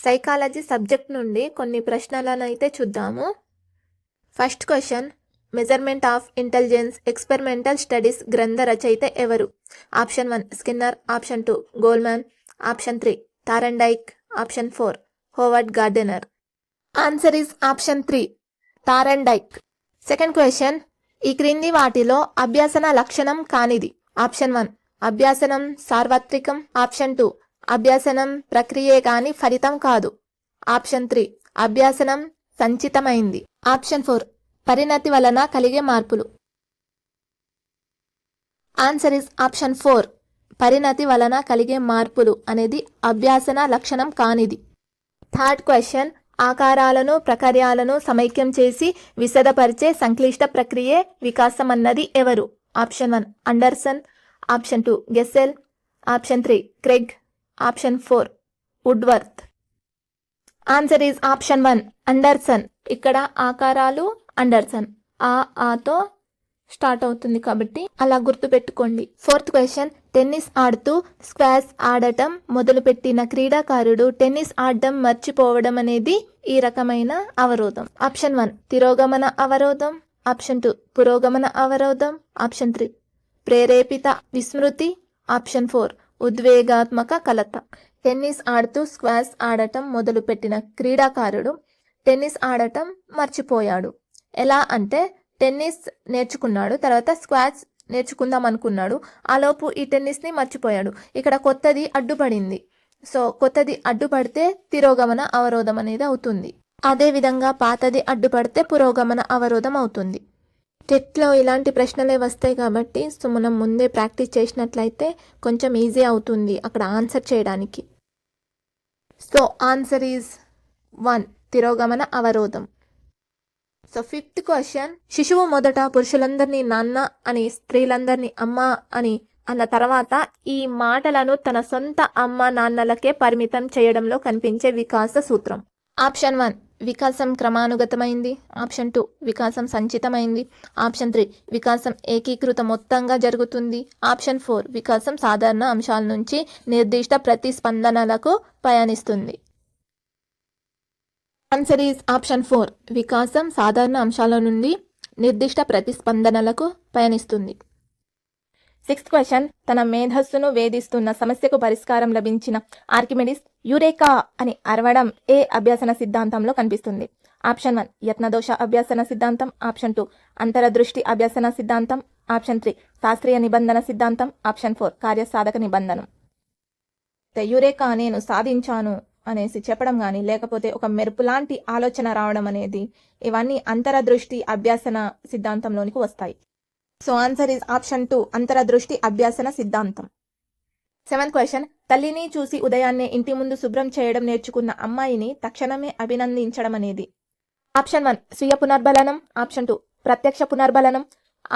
Psychology subject నుండి కొన్ని ప్రశ్నలను అయితే చూద్దాము. First question, measurement of intelligence experimental studies గ్రంథ రచయిత ఎవరు? Option 1 Skinner, option 2 Goleman, option 3 Thorndike, option 4 Howard gardener. Answer is option 3 Thorndike. Second question, ఈ క్రింది వాటిలో అభ్యాసన లక్షణం కానిది? ఆప్షన్ 1 అభ్యాసనం సార్వత్రికం, ఆప్షన్ 2 అభ్యాసనం ప్రక్రియే కాని ఫలితం కాదు, ఆప్షన్ 3 అభ్యాసనం సంచితమైంది, ఆప్షన్ 4 పరిణతి వలన కలిగే మార్పులు. ఆన్సర్ ఇస్ ఆప్షన్ 4 పరిణతి వలన కలిగే మార్పులు అనేది అభ్యాసన లక్షణం కానిది. థర్డ్ క్వశ్చన్, ఆకారాలను ప్రకార్యాలను సమైక్యం చేసి విశదపరిచే సంక్లిష్ట ప్రక్రియే వికాసం అన్నది ఎవరు? Option 1 Anderson, option 2 గెస్సెల్, option 3 Kraigg, option 4 Woodworth. Answer is option 1 Anderson. ఇక్కడ ఆకారాలు అండర్సన్, ఆతో స్టార్ట్ అవుతుంది కాబట్టి అలా గుర్తుపెట్టుకోండి. ఫోర్త్ క్వశ్చన్, టెన్నిస్ ఆడుతూ స్క్వాష్ ఆడటం మొదలుపెట్టిన క్రీడాకారుడు టెన్నిస్ ఆడటం మర్చిపోవడం అనేది ఈ రకమైన అవరోధం. ఆప్షన్ 1 తిరోగమన అవరోధం, ఆప్షన్ 2 పురోగమన అవరోధం, ఆప్షన్ 3 ప్రేరేపిత విస్మృతి, ఆప్షన్ 4 ఉద్వేగాత్మక కలత. టెన్నిస్ ఆడుతూ స్క్వాష్ ఆడటం మొదలుపెట్టిన క్రీడాకారుడు టెన్నిస్ ఆడటం మర్చిపోయాడు. ఎలా అంటే టెన్నిస్ నేర్చుకున్నాడు, తర్వాత స్క్వాష్ నేర్చుకుందాం అనుకున్నాడు, ఆలోపు ఈ టెన్నిస్ని మర్చిపోయాడు. ఇక్కడ కొత్తది అడ్డుపడింది, సో కొత్తది అడ్డుపడితే తిరోగమన అవరోధం అనేది అవుతుంది. అదేవిధంగా పాతది అడ్డుపడితే పురోగమన అవరోధం అవుతుంది. టెట్లో ఇలాంటి ప్రశ్నలే వస్తాయి కాబట్టి సో మనం ముందే ప్రాక్టీస్ చేసినట్లయితే కొంచెం ఈజీ అవుతుంది అక్కడ ఆన్సర్ చేయడానికి. సో ఆన్సర్ ఈజ్ 1 తిరోగమన అవరోధం. సో ఫిఫ్త్ క్వశ్చన్, శిశువు మొదట పురుషులందరినీ నాన్న అని స్త్రీలందరినీ అమ్మ అని అన్న తర్వాత ఈ మాటలను తన సొంత అమ్మ నాన్నలకే పరిమితం చేయడంలో కనిపించే వికాస సూత్రం. ఆప్షన్ 1 వికాసం క్రమానుగతమైంది, ఆప్షన్ 2 వికాసం సంచితమైంది, ఆప్షన్ 3 వికాసం ఏకీకృత మొత్తంగా జరుగుతుంది, ఆప్షన్ 4 వికాసం సాధారణ అంశాల నుంచి నిర్దిష్ట ప్రతిస్పందనలకు పయనిస్తుంది. ఆన్సర్ ఈజ్ ఆప్షన్ 4 వికాసం సాధారణ అంశాల నుండి నిర్దిష్ట ప్రతిస్పందనలకు పయనిస్తుంది. సిక్స్త్ క్వశ్చన్, తన మేధస్సును వేధిస్తున్న సమస్యకు పరిష్కారం లభించిన ఆర్కిమెడిస్ యురేకా అని అరవడం ఏ అభ్యాసన సిద్ధాంతంలో కనిపిస్తుంది? ఆప్షన్ 1 యత్నదోష అభ్యాసన సిద్ధాంతం, ఆప్షన్ 2 అంతరదృష్టి అభ్యాసన సిద్ధాంతం, ఆప్షన్ 3 శాస్త్రీయ నిబంధన సిద్ధాంతం, ఆప్షన్ 4 కార్యసాధక నిబంధనం. యురేకా నేను సాధించాను అనేసి చెప్పడం కానీ లేకపోతే ఒక మెరుపు లాంటి ఆలోచన రావడం అనేది ఇవన్నీ అంతరదృష్టి అభ్యాసన సిద్ధాంతంలోనికి వస్తాయి. సో ఆన్సర్ ఈజ్ ఆప్షన్ 2 అంతరదృష్టి అభ్యాసన సిద్ధాంతం. సెవెంత్ క్వశ్చన్, తల్లిని చూసి ఉదయాన్నే ఇంటి ముందు శుభ్రం చేయడం నేర్చుకున్న అమ్మాయిని తక్షణమే అభినందించడం అనేది? ఆప్షన్ 1 స్వీయ పునర్బలనం, ఆప్షన్ 2 ప్రత్యక్ష పునర్బలనం,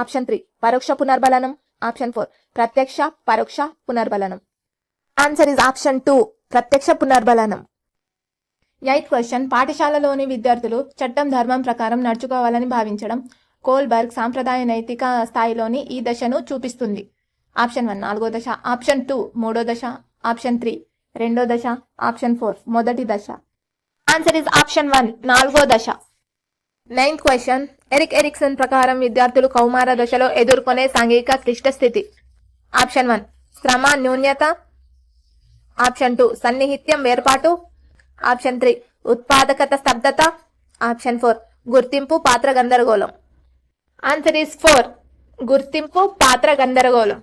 ఆప్షన్ 3 పరోక్ష పునర్బలనం, ఆప్షన్ 4 ప్రత్యక్ష పరోక్ష పునర్బలనం. ఆన్సర్ ఈజ్ ఆప్షన్ 2 ప్రత్యక్ష పునర్బలనం. ఎయిత్ క్వశ్చన్, పాఠశాలలోని విద్యార్థులు చట్టం ధర్మం ప్రకారం నడుచుకోవాలని భావించడం కోల్బర్గ్ సాంప్రదాయ నైతిక స్థాయిలోని ఈ దశను చూపిస్తుంది. ఆప్షన్ 1 4వ దశ, ఆప్షన్ 2 3వ దశ, ఆప్షన్ 3 2వ దశ, ఆప్షన్ 4 మొదటి దశ. ఆన్సర్ ఇస్ ఆప్షన్ 1 4వ దశ. నైన్త్ క్వశ్చన్, ఎరిక్ ఎరిక్సన్ ప్రకారం విద్యార్థులు కౌమార దశలో ఎదుర్కొనే సాంఘిక క్లిష్ట స్థితి? ఆప్షన్ 1 శ్రమ న్యూన్యత, ఆప్షన్ 2 సన్నిహిత్యం వేర్పాటు, ఆప్షన్ 3 ఉత్పాదకత స్తబ్దత, ఆప్షన్ 4 గుర్తింపు పాత్ర గందరగోళం. ఆన్సర్ ఈస్ 4 గుర్తింపు పాత్ర గందరగోళం.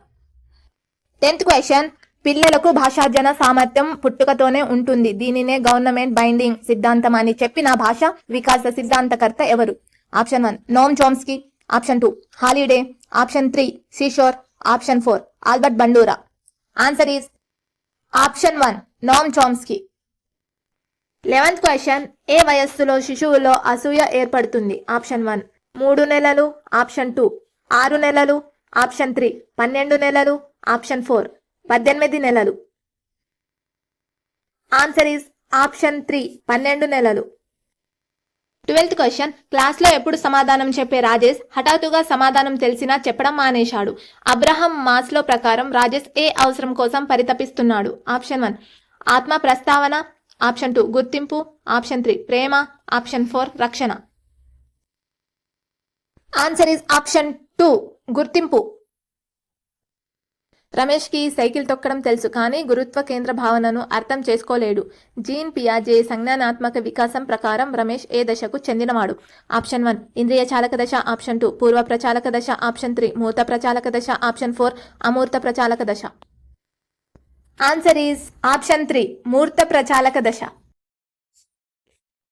10th క్వశ్చన్, పిల్లలకు భాషార్జన సామర్థ్యం పుట్టుకతోనే ఉంటుంది, దీనినే గవర్నమెంట్ బైండింగ్ సిద్ధాంతం అని చెప్పిన భాష వికాస సిద్ధాంతకర్త ఎవరు? Option 1 Noam Chomsky, option 2 Halliday, option 3 సిషోర్, option 4 Albert Bandura. Answer is option 1 Noam Chomsky. 11th question, ఏ వయస్సులో శిశువులో అసూయ ఏర్పడుతుంది? ఆప్షన్ 1 3 నెలలు, ఆప్షన్ 2 6 నెలలు, ఆప్షన్ 3 12 నెలలు, ఆప్షన్ 4 18 నెలలు. ఆన్సర్ ఈస్ ఆప్షన్ 3 12 నెలలు. 12th క్వశ్చన్, క్లాస్లో ఎప్పుడు సమాధానం చెప్పే రాజేష్ హఠాత్తుగా సమాధానం తెలిసినా చెప్పడం మానేశాడు. అబ్రహం మాస్లో ప్రకారం రాజేష్ ఏ అవసరం కోసం పరితపిస్తున్నాడు? ఆప్షన్ 1 ఆత్మ ప్రస్తావన, ఆప్షన్ 2 గుర్తింపు, ఆప్షన్ 3 ప్రేమ, ఆప్షన్ 4 రక్షణ. ఆన్సర్ ఈజ్ ఆప్షన్ 2 గుర్తింపు. రమేష్కి సైకిల్ తొక్కడం తెలుసు కానీ గురుత్వ కేంద్ర భావనను అర్థం చేసుకోలేడు. జీన్ పియాజే సంజ్ఞానాత్మక వికాసం ప్రకారం రమేష్ ఏ దశకు చెందినవాడు? ఆప్షన్ 1 ఇంద్రియ చాలక దశ, ఆప్షన్ 2 పూర్వ ప్రచాలక దశ, ఆప్షన్ 3 మూర్త ప్రచాలక దశ, ఆప్షన్ 4 అమూర్త ప్రచాలక దశ. ఆన్సర్ ఈజ్ ఆప్షన్ 3 మూర్త ప్రచాలక దశ.